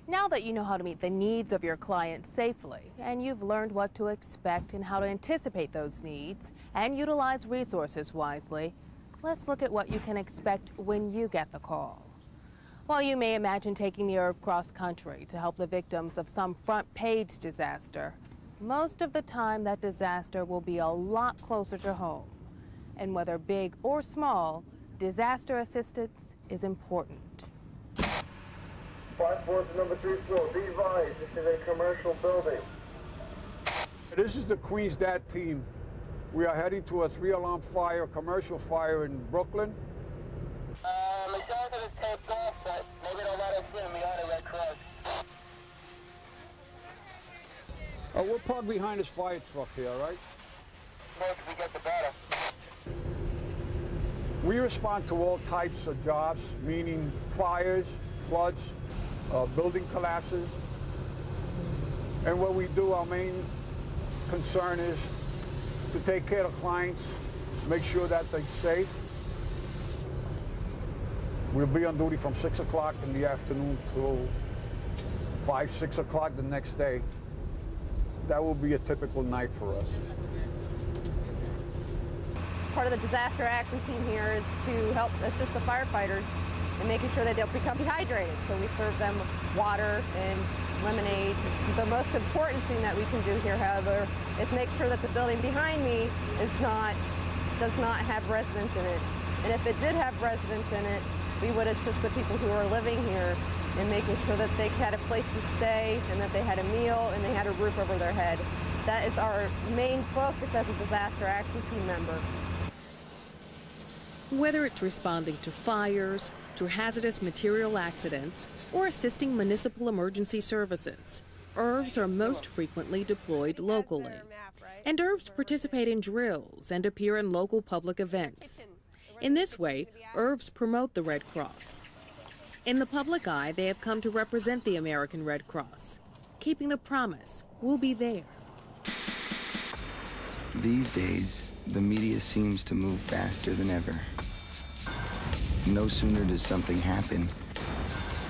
Now that you know how to meet the needs of your clients safely, and you've learned what to expect and how to anticipate those needs and utilize resources wisely, let's look at what you can expect when you get the call. While you may imagine taking the ERV cross-country to help the victims of some front-page disaster, most of the time that disaster will be a lot closer to home. And whether big or small, disaster assistance is important. 5-4 to number 3 floor. Be advised, this is a commercial building. This is the Queen's DAT team. We are heading to a 3-alarm fire, commercial fire in Brooklyn. Majority of this taped off, but maybe they'll let us in. We are the Red Cross. We're parked behind this fire truck here, right? The closer we get, the better. We respond to all types of jobs, meaning fires, floods, building collapses. And what we do, our main concern is to take care of clients, make sure that they're safe. We'll be on duty from 6 o'clock in the afternoon till 5, 6 o'clock the next day. That will be a typical night for us. Part of the disaster action team here is to help assist the firefighters in making sure that they'll become dehydrated. So we serve them water and lemonade. The most important thing that we can do here, however, is make sure that the building behind me does not have residents in it. And if it did have residents in it, we would assist the people who are living here in making sure that they had a place to stay and that they had a meal and they had a roof over their head. That is our main focus as a disaster action team member. Whether it's responding to fires, to hazardous material accidents, or assisting municipal emergency services, ERVs are most frequently deployed locally. And ERVs participate in drills and appear in local public events. In this way, ERVs promote the Red Cross. In the public eye, they have come to represent the American Red Cross, keeping the promise, we'll be there. These days, the media seems to move faster than ever. No sooner does something happen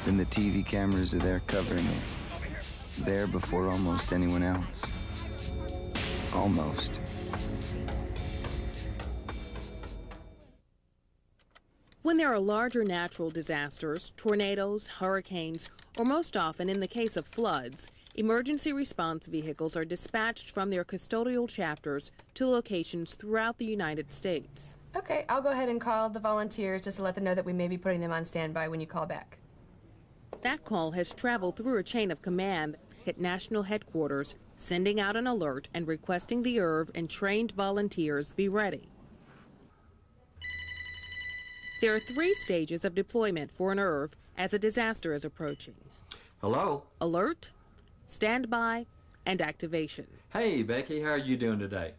than the TV cameras are there covering it. There before almost anyone else. Almost. When there are larger natural disasters, tornadoes, hurricanes, or most often in the case of floods, emergency response vehicles are dispatched from their custodial chapters to locations throughout the United States. Okay, I'll go ahead and call the volunteers just to let them know that we may be putting them on standby when you call back. That call has traveled through a chain of command at national headquarters, sending out an alert and requesting the ERV and trained volunteers be ready. There are 3 stages of deployment for an ERV as a disaster is approaching. Hello? Alert, standby, and activation. Hey, Becky, how are you doing today?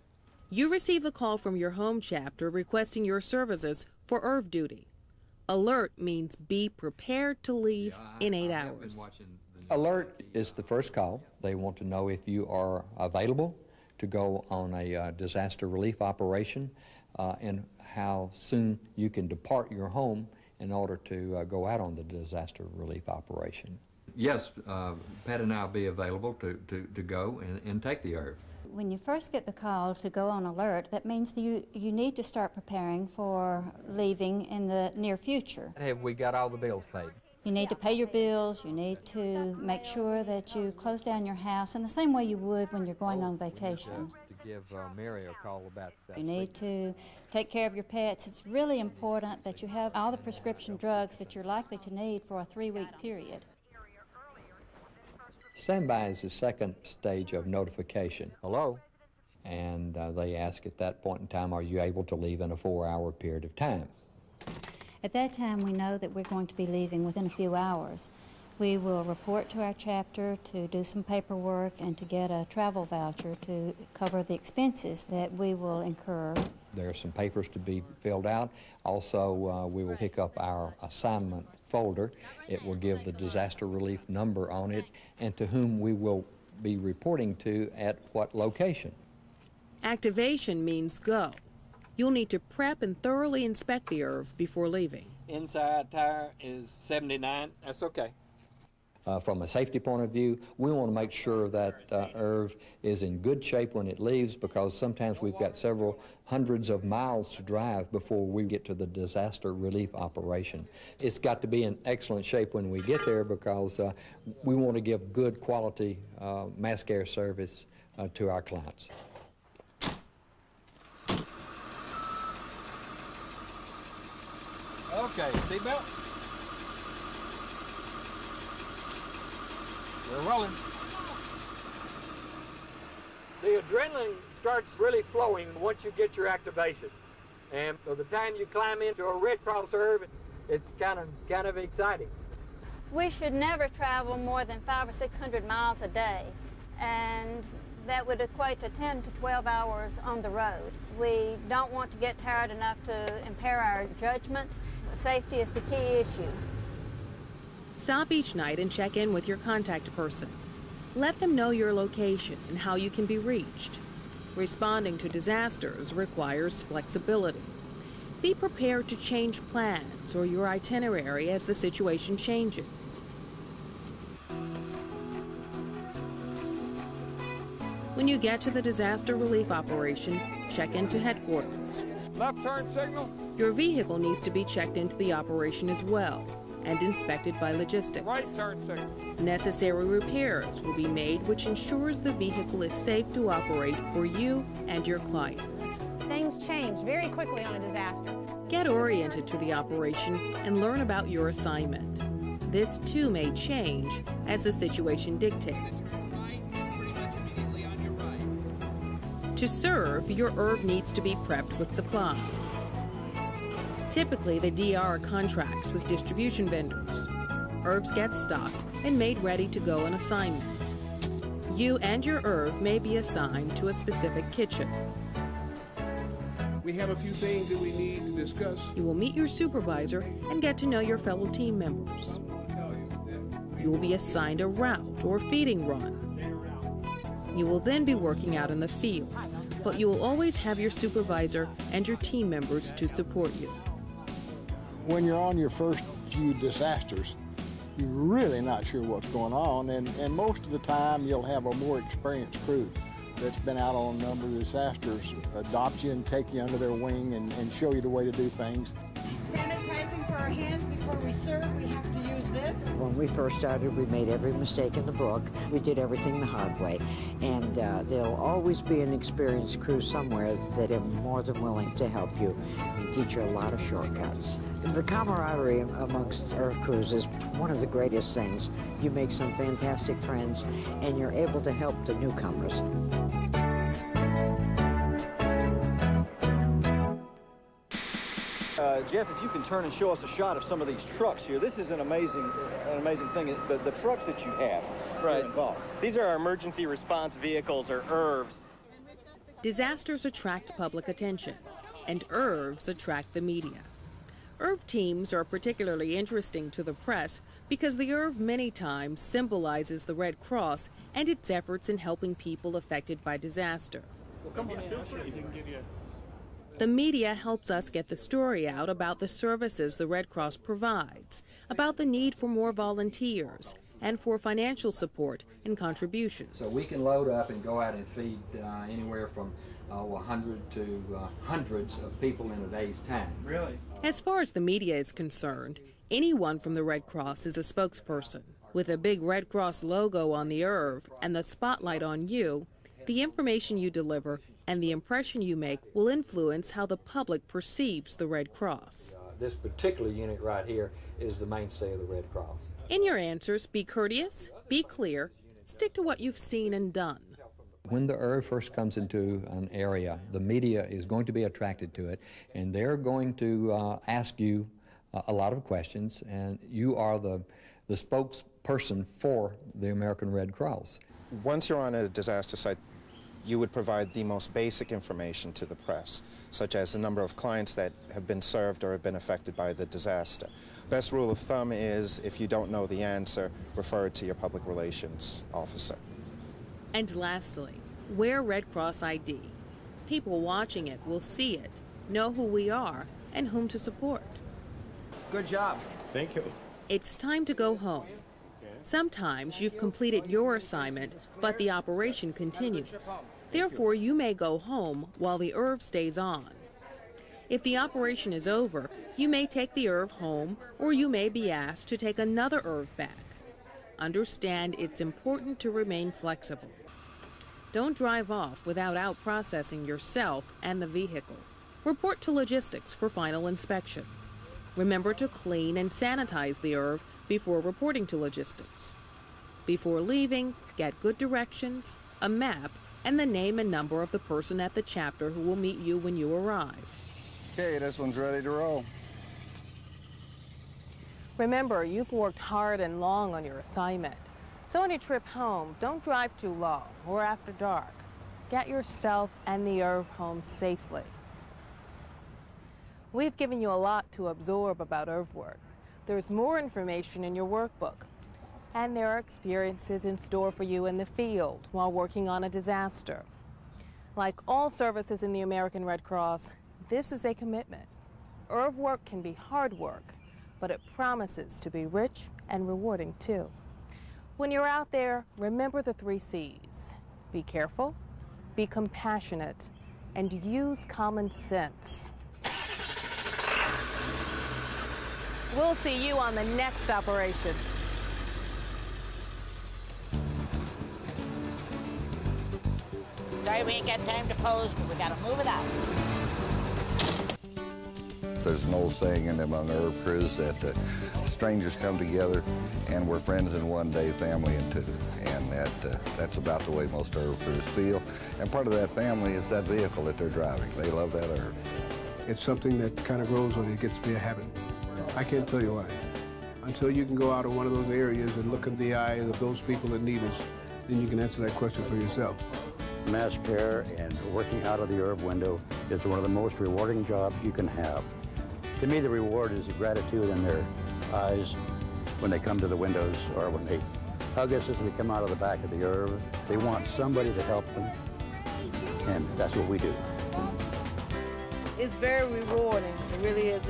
You receive a call from your home chapter requesting your services for ERV duty. Alert means be prepared to leave in 8 hours. Alert is the first call. They want to know if you are available to go on a disaster relief operation and how soon you can depart your home in order to go out on the disaster relief operation. Yes, Pat and I will be available to go and take the ERV. When you first get the call to go on alert, that means that you need to start preparing for leaving in the near future. Have we got all the bills paid? You need to pay your bills, you need to make sure that you close down your house in the same way you would when you're going on vacation. To give Mary a call about that. You need to take care of your pets. It's really important that you have all the prescription drugs that you're likely to need for a 3-week period. Standby is the second stage of notification. Hello? And they ask at that point in time, are you able to leave in a 4-hour period of time? At that time, we know that we're going to be leaving within a few hours. We will report to our chapter to do some paperwork and to get a travel voucher to cover the expenses that we will incur. There are some papers to be filled out. Also, we will pick up our assignment folder. It will give the disaster relief number on it and to whom we will be reporting to at what location. Activation means go. You'll need to prep and thoroughly inspect the ERV before leaving. Inside tire is 79. That's okay. From a safety point of view, we want to make sure that ERV is in good shape when it leaves, because sometimes we've got several hundreds of miles to drive before we get to the disaster relief operation. It's got to be in excellent shape when we get there, because we want to give good quality mass care service to our clients. Okay, seatbelt. We're rolling. The adrenaline starts really flowing once you get your activation. And by the time you climb into a Red Cross ERV, it's kind of exciting. We should never travel more than 500 or 600 miles a day, and that would equate to 10 to 12 hours on the road. We don't want to get tired enough to impair our judgment. Safety is the key issue. Stop each night and check in with your contact person. Let them know your location and how you can be reached. Responding to disasters requires flexibility. Be prepared to change plans or your itinerary as the situation changes. When you get to the disaster relief operation, check into headquarters. Left turn signal. Your vehicle needs to be checked into the operation as well and inspected by logistics. Right turn signal. Necessary repairs will be made, which ensures the vehicle is safe to operate for you and your clients. Things change very quickly on a disaster. Get oriented to the operation and learn about your assignment. This too may change as the situation dictates. To serve, your ERV needs to be prepped with supplies. Typically, the DR contracts with distribution vendors. ERVs get stocked and made ready to go on assignment. You and your ERV may be assigned to a specific kitchen. We have a few things that we need to discuss. You will meet your supervisor and get to know your fellow team members. You will be assigned a route or feeding run. You will then be working out in the field, but you will always have your supervisor and your team members to support you. When you're on your first few disasters, you're really not sure what's going on, and most of the time you'll have a more experienced crew that's been out on a number of disasters adopt you and take you under their wing and show you the way to do things. Sanitizing for our hands before we serve, we have to use this. When we first started, we made every mistake in the book. We did everything the hard way. And there'll always be an experienced crew somewhere that are more than willing to help you and teach you a lot of shortcuts. The camaraderie amongst ERV crews is one of the greatest things. You make some fantastic friends, and you're able to help the newcomers. Jeff, if you can turn and show us a shot of some of these trucks here. This is an amazing thing. The trucks that you have involved. These are our emergency response vehicles, or ERVs. Disasters attract public attention, and ERVs attract the media. ERV teams are particularly interesting to the press because the ERV many times symbolizes the Red Cross and its efforts in helping people affected by disaster. Well, come on in. Feel free. The media helps us get the story out about the services the Red Cross provides, about the need for more volunteers, and for financial support and contributions. So we can load up and go out and feed anywhere from 100 to hundreds of people in a day's time. Really? As far as the media is concerned, anyone from the Red Cross is a spokesperson. With a big Red Cross logo on the ERV and the spotlight on you, the information you deliver and the impression you make will influence how the public perceives the Red Cross. This particular unit right here is the mainstay of the Red Cross. In your answers, be courteous, be clear, stick to what you've seen and done. When the ERV first comes into an area, the media is going to be attracted to it, and they're going to ask you a lot of questions, and you are the spokesperson for the American Red Cross. Once you're on a disaster site, you would provide the most basic information to the press, such as the number of clients that have been served or have been affected by the disaster. Best rule of thumb is, if you don't know the answer, refer it to your public relations officer. And lastly, wear Red Cross ID. People watching it will see it, know who we are, and whom to support. Good job. Thank you. It's time to go home. Sometimes you've completed your assignment, but the operation continues. Therefore, you may go home while the ERV stays on. If the operation is over, you may take the ERV home, or you may be asked to take another ERV back. Understand it's important to remain flexible. Don't drive off without out-processing yourself and the vehicle. Report to logistics for final inspection. Remember to clean and sanitize the ERV before reporting to logistics. Before leaving, get good directions, a map, and the name and number of the person at the chapter who will meet you when you arrive. Okay, this one's ready to roll. Remember, you've worked hard and long on your assignment. So on your trip home, don't drive too long or after dark. Get yourself and the ERV home safely. We've given you a lot to absorb about ERV work. There's more information in your workbook. And there are experiences in store for you in the field while working on a disaster. Like all services in the American Red Cross, this is a commitment. ERV work can be hard work, but it promises to be rich and rewarding too. When you're out there, remember the 3 C's. Be careful, be compassionate, and use common sense. We'll see you on the next operation. Sorry we ain't got time to pose, but we gotta move it out. There's an old saying among ERV crews that strangers come together and we're friends in one day, family in two. And that's about the way most ERV crews feel. And part of that family is that vehicle that they're driving. They love that ERV. It's something that kind of grows on you. It gets to be a habit. I can't tell you why. Until you can go out in one of those areas and look in the eyes of those people that need us, then you can answer that question for yourself. Mass care and working out of the ERV window is one of the most rewarding jobs you can have. To me, the reward is the gratitude in their eyes when they come to the windows or when they hug us as we come out of the back of the ERV. They want somebody to help them, and that's what we do. It's very rewarding. It really is.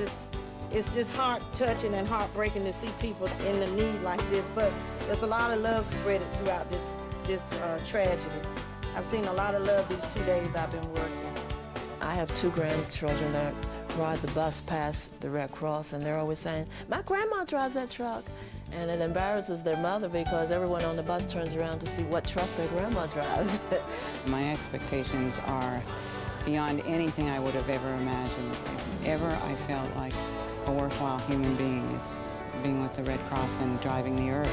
It's just heart-touching and heartbreaking to see people in the need like this, but there's a lot of love spread throughout this tragedy. I've seen a lot of love these 2 days I've been working. I have 2 grandchildren that ride the bus past the Red Cross, and they're always saying, "My grandma drives that truck." And it embarrasses their mother because everyone on the bus turns around to see what truck their grandma drives. My expectations are beyond anything I would have ever imagined. If ever I felt like a worthwhile human being, it's being with the Red Cross and driving the ERV.